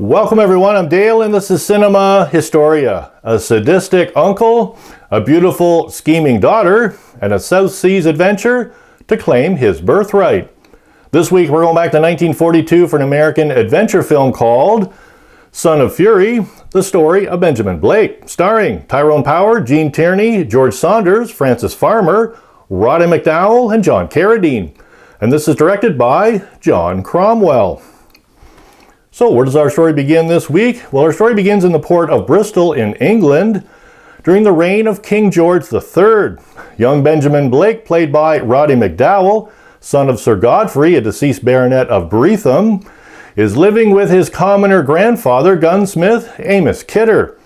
Welcome everyone, I'm Dale and this is Cinema Historia. A sadistic uncle, a beautiful scheming daughter, and a South Seas adventure to claim his birthright. This week we're going back to 1942 for an American adventure film called Son of Fury, the story of Benjamin Blake, starring Tyrone Power, Gene Tierney, George Saunders, Francis Farmer, Roddy McDowall, and John Carradine. And this is directed by John Cromwell. So where does our story begin this week? Well, our story begins in the port of Bristol in England during the reign of King George III. Young Benjamin Blake, played by Roddy McDowall, son of Sir Godfrey, a deceased baronet of Breatham, is living with his commoner grandfather, gunsmith Amos Kidder.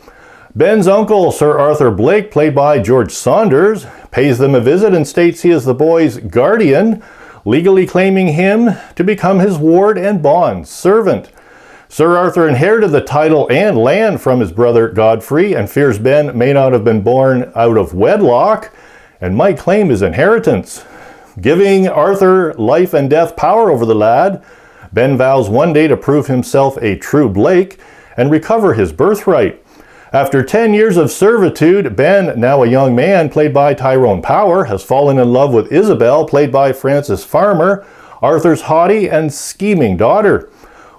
Ben's uncle, Sir Arthur Blake, played by George Saunders, pays them a visit and states he is the boy's guardian, legally claiming him to become his ward and bond servant. Sir Arthur inherited the title and land from his brother Godfrey and fears Ben may not have been born out of wedlock and might claim his inheritance. Giving Arthur life and death power over the lad, Ben vows one day to prove himself a true Blake and recover his birthright. After 10 years of servitude, Ben, now a young man, played by Tyrone Power, has fallen in love with Isabel, played by Francis Farmer, Arthur's haughty and scheming daughter.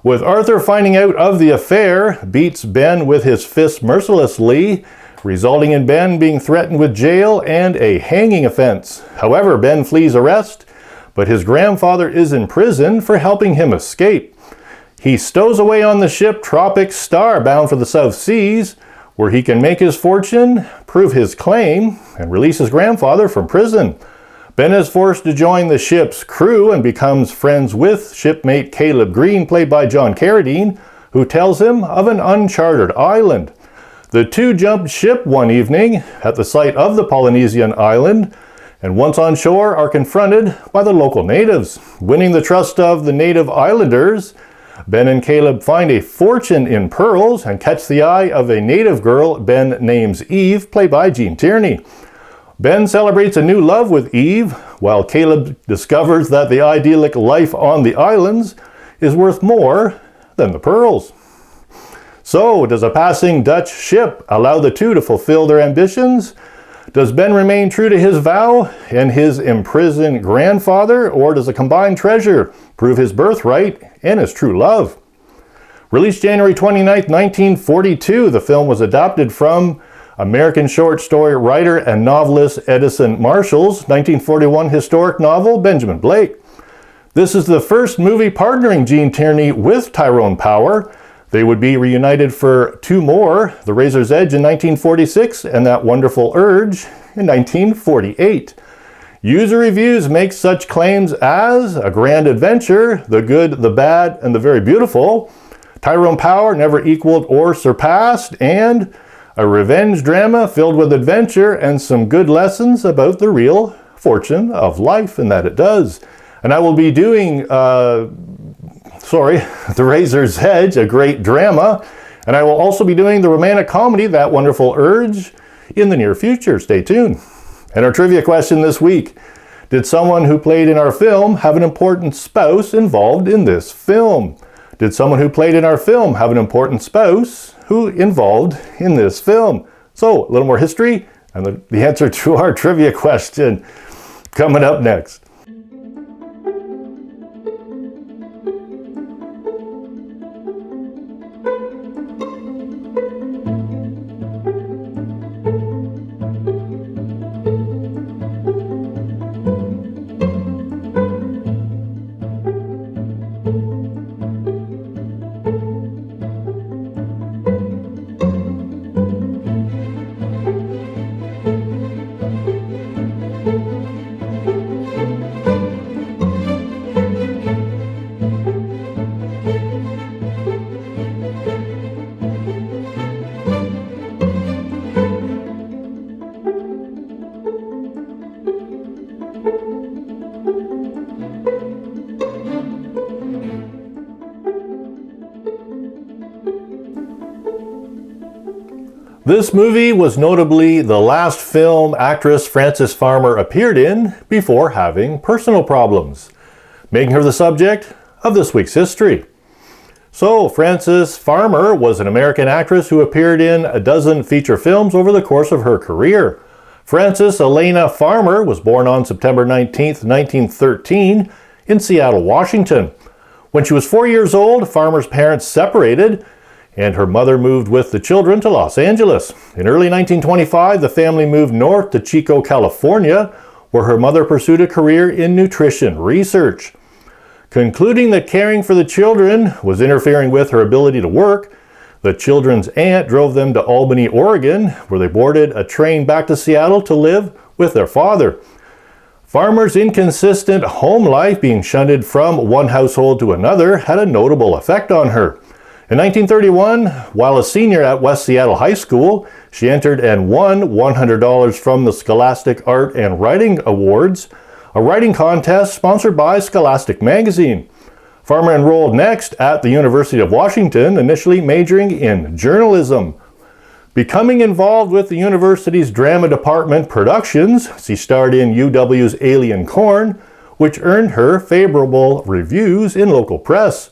With Arthur finding out of the affair, beats Ben with his fists mercilessly, resulting in Ben being threatened with jail and a hanging offense. However, Ben flees arrest, but his grandfather is in prison for helping him escape. He stows away on the ship Tropic Star, bound for the South Seas, where he can make his fortune, prove his claim, and release his grandfather from prison. Ben is forced to join the ship's crew and becomes friends with shipmate Caleb Green, played by John Carradine, who tells him of an uncharted island. The two jumped ship one evening at the site of the Polynesian island, and once on shore are confronted by the local natives. Winning the trust of the native islanders, Ben and Caleb find a fortune in pearls and catch the eye of a native girl Ben names Eve, played by Gene Tierney. Ben celebrates a new love with Eve, while Caleb discovers that the idyllic life on the islands is worth more than the pearls. So, does a passing Dutch ship allow the two to fulfill their ambitions? Does Ben remain true to his vow and his imprisoned grandfather, or does a combined treasure prove his birthright and his true love? Released January 29, 1942, the film was adapted from American short story writer and novelist Edison Marshall's 1941 historic novel, Benjamin Blake. This is the first movie partnering Gene Tierney with Tyrone Power. They would be reunited for two more, The Razor's Edge in 1946 and That Wonderful Urge in 1948. User reviews make such claims as a grand adventure, the good, the bad, and the very beautiful, Tyrone Power never equaled or surpassed, and a revenge drama filled with adventure and some good lessons about the real fortune of life and that it does. And I will be doing, The Razor's Edge, a great drama, and I will also be doing the romantic comedy, That Wonderful Urge, in the near future. Stay tuned. And our trivia question this week: did someone who played in our film have an important spouse involved in this film? Did someone who played in our film have an important spouse who involved in this film? So, a little more history and the answer to our trivia question coming up next. This movie was notably the last film actress Francis Farmer appeared in before having personal problems, making her the subject of this week's history. So, Frances Farmer was an American actress who appeared in a dozen feature films over the course of her career. Frances Elena Farmer was born on September 19, 1913, in Seattle, Washington. When she was 4 years old, Farmer's parents separated, and her mother moved with the children to Los Angeles. In early 1925, the family moved north to Chico, California, where her mother pursued a career in nutrition research. Concluding that caring for the children was interfering with her ability to work, the children's aunt drove them to Albany, Oregon, where they boarded a train back to Seattle to live with their father. Farmer's inconsistent home life, being shunted from one household to another, had a notable effect on her. In 1931, while a senior at West Seattle High School, she entered and won $100 from the Scholastic Art and Writing Awards, a writing contest sponsored by Scholastic Magazine. Farmer enrolled next at the University of Washington, initially majoring in journalism. Becoming involved with the university's drama department productions, she starred in UW's Alien Corn, which earned her favorable reviews in local press.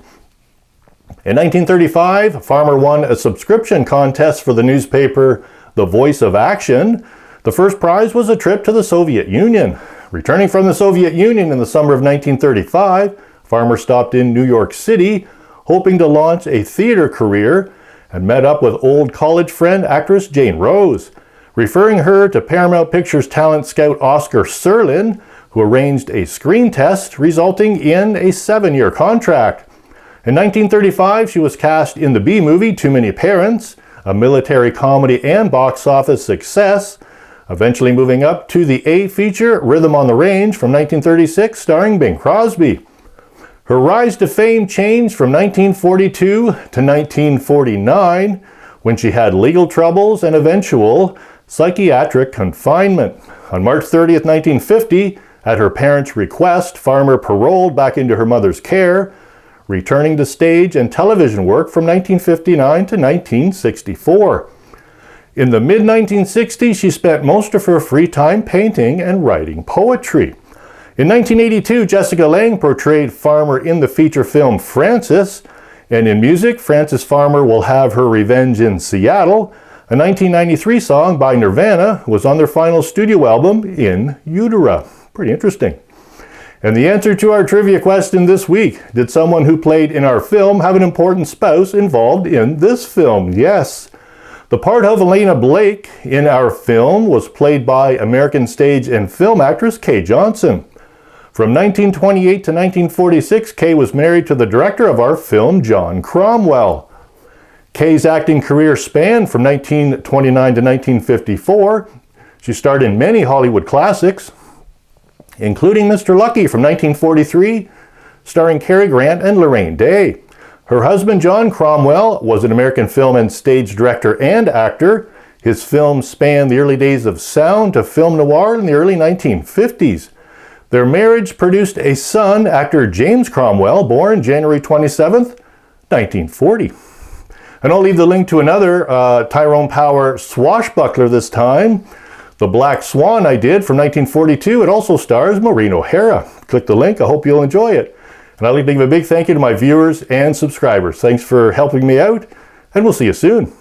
In 1935, Farmer won a subscription contest for the newspaper The Voice of Action. The first prize was a trip to the Soviet Union. Returning from the Soviet Union in the summer of 1935, Farmer stopped in New York City, hoping to launch a theater career, and met up with old college friend actress Jane Rose, referring her to Paramount Pictures talent scout Oscar Serlin, who arranged a screen test, resulting in a 7-year contract. In 1935, she was cast in the B movie Too Many Parents, a military comedy and box office success, eventually moving up to the A feature Rhythm on the Range from 1936, starring Bing Crosby. Her rise to fame changed from 1942 to 1949, when she had legal troubles and eventual psychiatric confinement. On March 30th, 1950, at her parents' request, Farmer paroled back into her mother's care, returning to stage and television work from 1959 to 1964. In the mid-1960s, she spent most of her free time painting and writing poetry. In 1982, Jessica Lange portrayed Farmer in the feature film Frances, and in music, Frances Farmer Will Have Her Revenge in Seattle. A 1993 song by Nirvana was on their final studio album, In Utero. Pretty interesting. And the answer to our trivia question this week: did someone who played in our film have an important spouse involved in this film? Yes. The part of Elena Blake in our film was played by American stage and film actress Kay Johnson. From 1928 to 1946, Kay was married to the director of our film, John Cromwell. Kay's acting career spanned from 1929 to 1954. She starred in many Hollywood classics, including Mr. Lucky from 1943, starring Cary Grant and Lorraine Day. Her husband, John Cromwell, was an American film and stage director and actor. His films spanned the early days of sound to film noir in the early 1950s. Their marriage produced a son, actor James Cromwell, born January 27th, 1940. And I'll leave the link to another Tyrone Power swashbuckler this time, The Black Swan I did from 1942. It also stars Maureen O'Hara. Click the link. I hope you'll enjoy it. And I'd like to give a big thank you to my viewers and subscribers. Thanks for helping me out, and we'll see you soon.